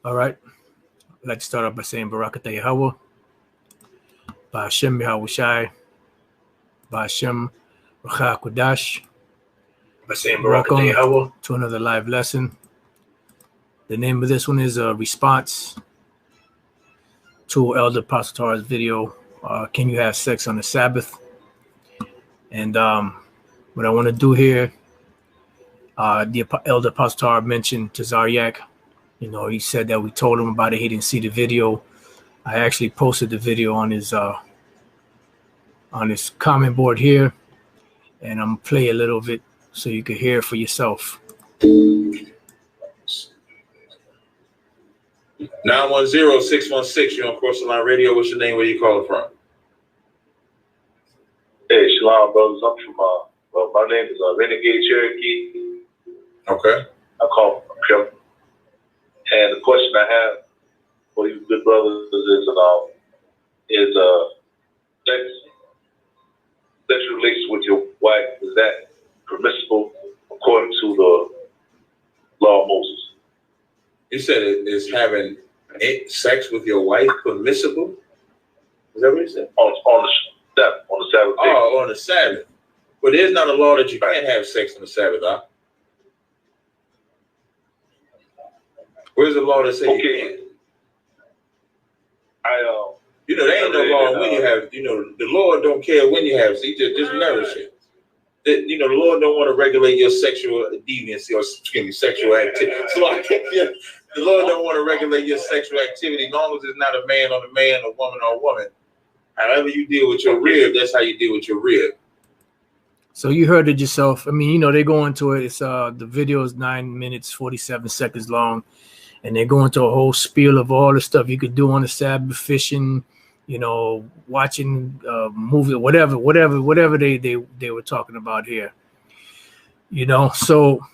All right. I'd like to start off by saying Barakatah Yahawah, Ba'ashem YAHAWASHI, Ba'ashem Racha Kodash. By saying Barakatah Yahawah to another live lesson. The name of this one is a response to Elder Pastor's video, Can You Have Sex on the Sabbath? And what I want to do here, the Elder Pastor mentioned to Zaryak. You know, he said that we told him about it. He didn't see the video. I actually posted the video on his comment board here, and I'm gonna play a little bit so you can hear it for yourself. 910-616. You're on Cross the Line Radio. What's your name? Where you calling from? Hey, Shalom, brothers. I'm from well, my name is Renegade Cherokee. Okay. I call from Pimp. And the question I have for you good brothers is sexual relations with your wife, is that permissible according to the law of Moses? You said is having sex with your wife permissible? Is that what you said? On the Sabbath day. Oh, on the Sabbath. But there's not a law that you can't have sex on the Sabbath, huh? Where's the law that says you can't? You know, there ain't no law when you have. You know, the Lord don't care when you have. See, just nourish it. You know, the Lord don't want to regulate your sexual deviancy or sexual activity. So the Lord don't want to regulate your sexual activity as long as it's not a man on a man, a woman on a woman. However you deal with your rib, that's how you deal with your rib. So you heard it yourself. I mean, you know, they go into it. It's the video is 9 minutes, 47 seconds long. And they go into a whole spiel of all the stuff you could do on the Sabbath, fishing, you know, watching movie, whatever they were talking about here. You know, so,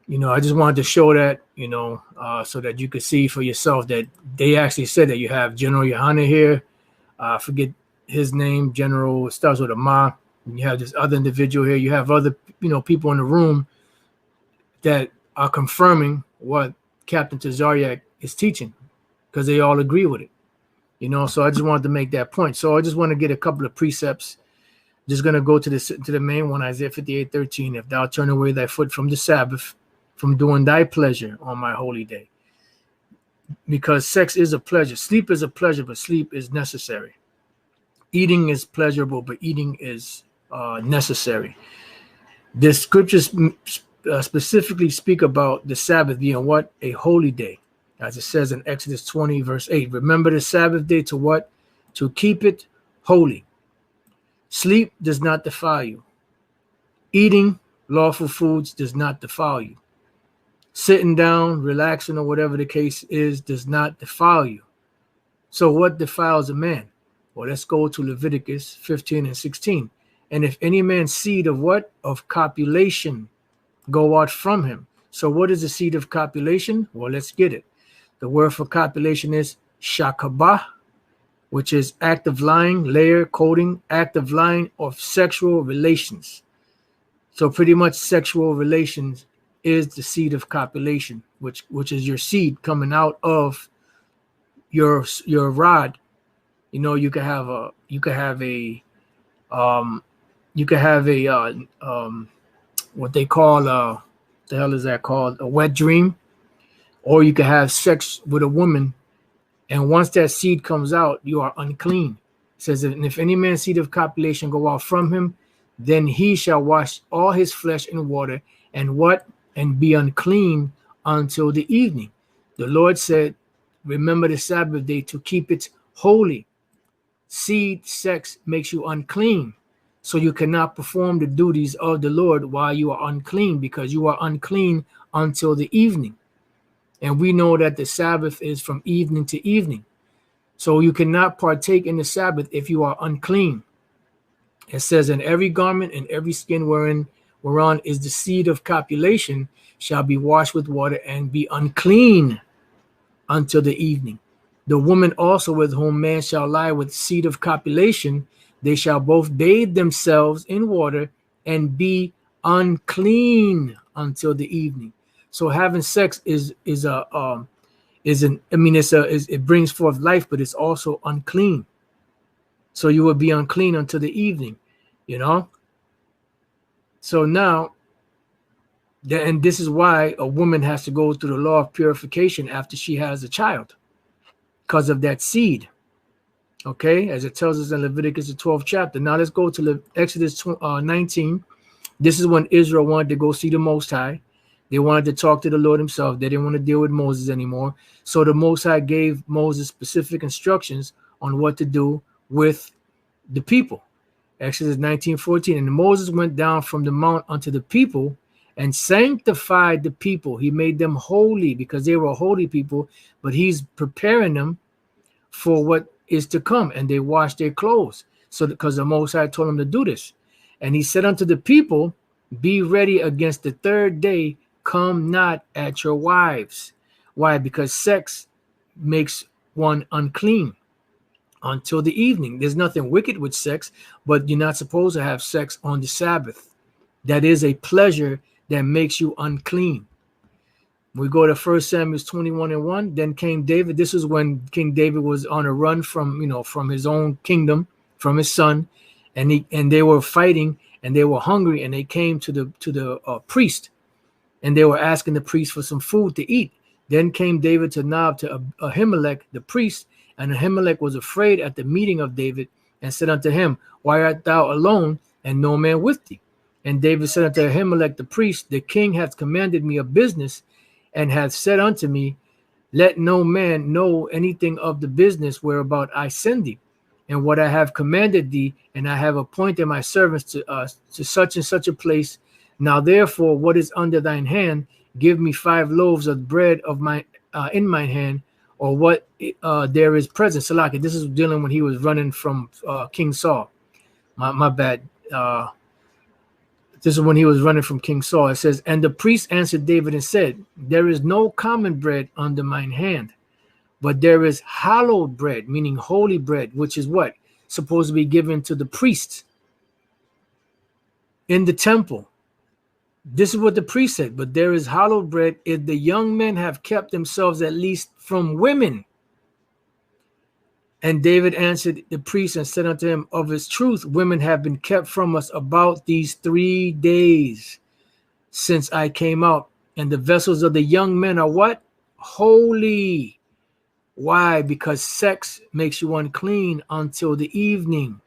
you know, I just wanted to show that, you know, so that you could see for yourself that they actually said that you have General Yohana here. I forget his name, General, it starts with a Ma. And you have this other individual here. You have other, you know, people in the room that are confirming what Captain Tazaryak is teaching because they all agree with it, you know. So I just wanted to make that point. So I just want to get a couple of precepts. Just going to go to the main one, Isaiah 58:13. If thou turn away thy foot from the Sabbath, from doing thy pleasure on my holy day, because sex is a pleasure, sleep is a pleasure, but sleep is necessary. Eating is pleasurable, but eating is necessary. The scriptures specifically speak about the Sabbath being what? A holy day. As it says in Exodus 20, verse 8. Remember the Sabbath day to what? To keep it holy. Sleep does not defile you. Eating lawful foods does not defile you. Sitting down, relaxing, or whatever the case is, does not defile you. So what defiles a man? Well, let's go to Leviticus 15 and 16. And if any man's seed of what? Of copulation go out from him. So what is the seed of copulation? Well, let's get it. The word for copulation is shakabah, which is act of lying, layer, coding, act of lying of sexual relations. So pretty much sexual relations is the seed of copulation, which is your seed coming out of your rod. You know, you could have a what they call the hell is that called? A wet dream. Or you can have sex with a woman, and once that seed comes out, you are unclean. It says, and if any man's seed of copulation go out from him, then he shall wash all his flesh in water, and what? And be unclean until the evening. The Lord said, remember the Sabbath day to keep it holy. Seed sex makes you unclean. So you cannot perform the duties of the Lord while you are unclean, because you are unclean until the evening. And we know that the Sabbath is from evening to evening. So you cannot partake in the Sabbath if you are unclean. It says, in every garment and every skin whereon is the seed of copulation shall be washed with water and be unclean until the evening. The woman also with whom man shall lie with seed of copulation, they shall both bathe themselves in water and be unclean until the evening. So having sex is isn't, I mean, it brings forth life, but it's also unclean. So you will be unclean until the evening, you know? So now, and this is why a woman has to go through the law of purification after she has a child, because of that seed. Okay, as it tells us in Leviticus, the 12th chapter. Now let's go to Exodus 19. This is when Israel wanted to go see the Most High. They wanted to talk to the Lord himself. They didn't want to deal with Moses anymore. So the Most High gave Moses specific instructions on what to do with the people. Exodus 19:14. And Moses went down from the mount unto the people and sanctified the people. He made them holy because they were holy people, but he's preparing them for what is to come. And they washed their clothes. So because the Most High told them to do this. And he said unto the people, be ready against the third day, come not at your wives. Why? Because sex makes one unclean until the evening. There's nothing wicked with sex, but you're not supposed to have sex on the Sabbath. That is a pleasure that makes you unclean. We go to 1 Samuel 21:1. Then came David. This is when King David was on a run from, from his own kingdom, from his son, and they were fighting and they were hungry, and they came to the priest, and they were asking the priest for some food to eat. Then came David to Nob to Ahimelech the priest, and Ahimelech was afraid at the meeting of David, and said unto him, why art thou alone, and no man with thee? And David said unto Ahimelech the priest, the king hath commanded me a business, and hath said unto me, let no man know anything of the business whereabout I send thee, and what I have commanded thee, and I have appointed my servants to such and such a place. Now therefore, what is under thine hand, give me 5 loaves of bread of my in my hand, or what there is present. Salaki, this is dealing when he was running from King Saul. My bad. This is when he was running from King Saul. It says, and the priest answered David and said, there is no common bread under mine hand, but there is hallowed bread, meaning holy bread, which is what? Supposed to be given to the priests in the temple. This is what the priest said, but there is hallowed bread if the young men have kept themselves at least from women. And David answered the priest and said unto him, of his truth, women have been kept from us about these 3 days since I came out. And the vessels of the young men are what? Holy. Why? Because sex makes you unclean until the evening.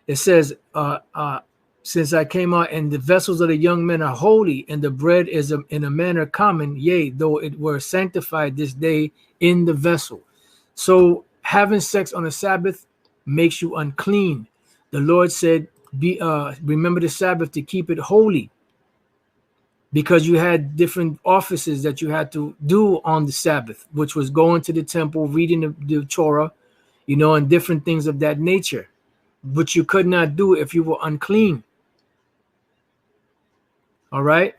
It says, since I came out, and the vessels of the young men are holy, and the bread is in a manner common, yea, though it were sanctified this day in the vessel. So having sex on a Sabbath makes you unclean. The Lord said, remember the Sabbath to keep it holy, because you had different offices that you had to do on the Sabbath, which was going to the temple, reading the Torah, and different things of that nature, which you could not do if you were unclean. All right.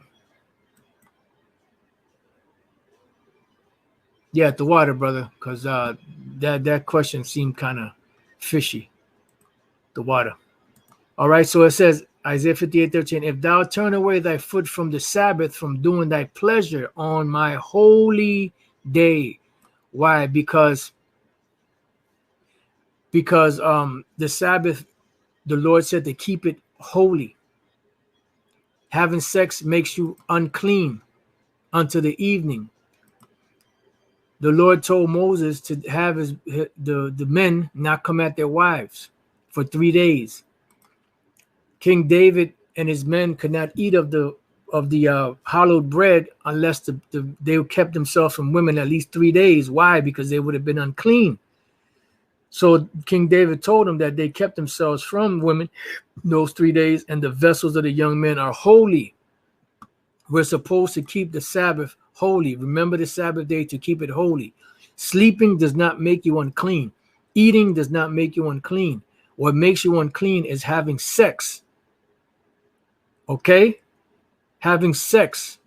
Yeah, the water, brother, because that question seemed kind of fishy. The water. All right, so it says, Isaiah 58:13, if thou turn away thy foot from the Sabbath, from doing thy pleasure on my holy day. Why? Because the Sabbath, the Lord said to keep it holy. Having sex makes you unclean until the evening. The Lord told Moses to have the men not come at their wives for 3 days. King David and his men could not eat of the hallowed bread unless they kept themselves from women at least 3 days. Why? Because they would have been unclean. So King David told them that they kept themselves from women those 3 days, and the vessels of the young men are holy. We're supposed to keep the Sabbath holy. Remember the Sabbath day to keep it holy. Sleeping does not make you unclean. Eating does not make you unclean. What makes you unclean is having sex. Okay? Having sex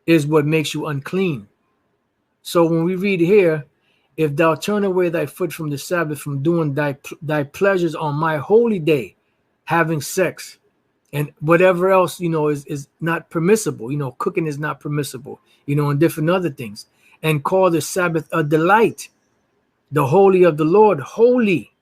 is what makes you unclean. So when we read here, if thou turn away thy foot from the Sabbath, from doing thy pleasures on my holy day, having sex, And whatever else, is not permissible. Cooking is not permissible, and different other things. And call the Sabbath a delight, the holy of the Lord, holy,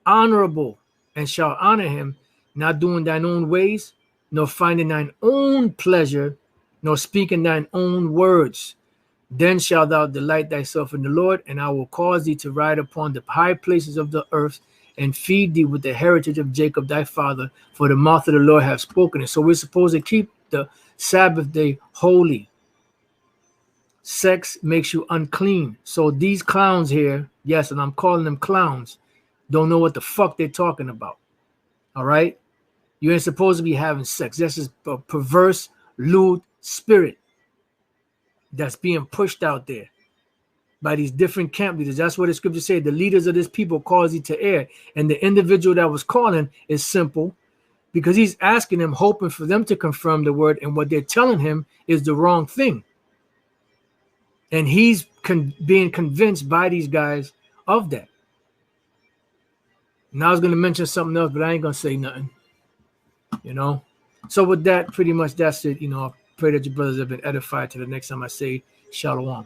honorable, and shall honor him, not doing thine own ways, nor finding thine own pleasure, nor speaking thine own words. Then shalt thou delight thyself in the Lord, and I will cause thee to ride upon the high places of the earth, and feed thee with the heritage of Jacob thy father, for the mouth of the Lord hath spoken it. So we're supposed to keep the Sabbath day holy. Sex makes you unclean. So these clowns here, yes, and I'm calling them clowns, don't know what the fuck they're talking about. All right? You ain't supposed to be having sex. This is a perverse, lewd spirit that's being pushed out there by these different camp leaders. That's what the scripture said. The leaders of this people cause thee to err. And the individual that was calling is simple, because he's asking them, hoping for them to confirm the word, and what they're telling him is the wrong thing. And he's being convinced by these guys of that. And I was going to mention something else, but I ain't going to say nothing. So with that, pretty much that's it. I pray that your brothers have been edified. To the next time I say shalom.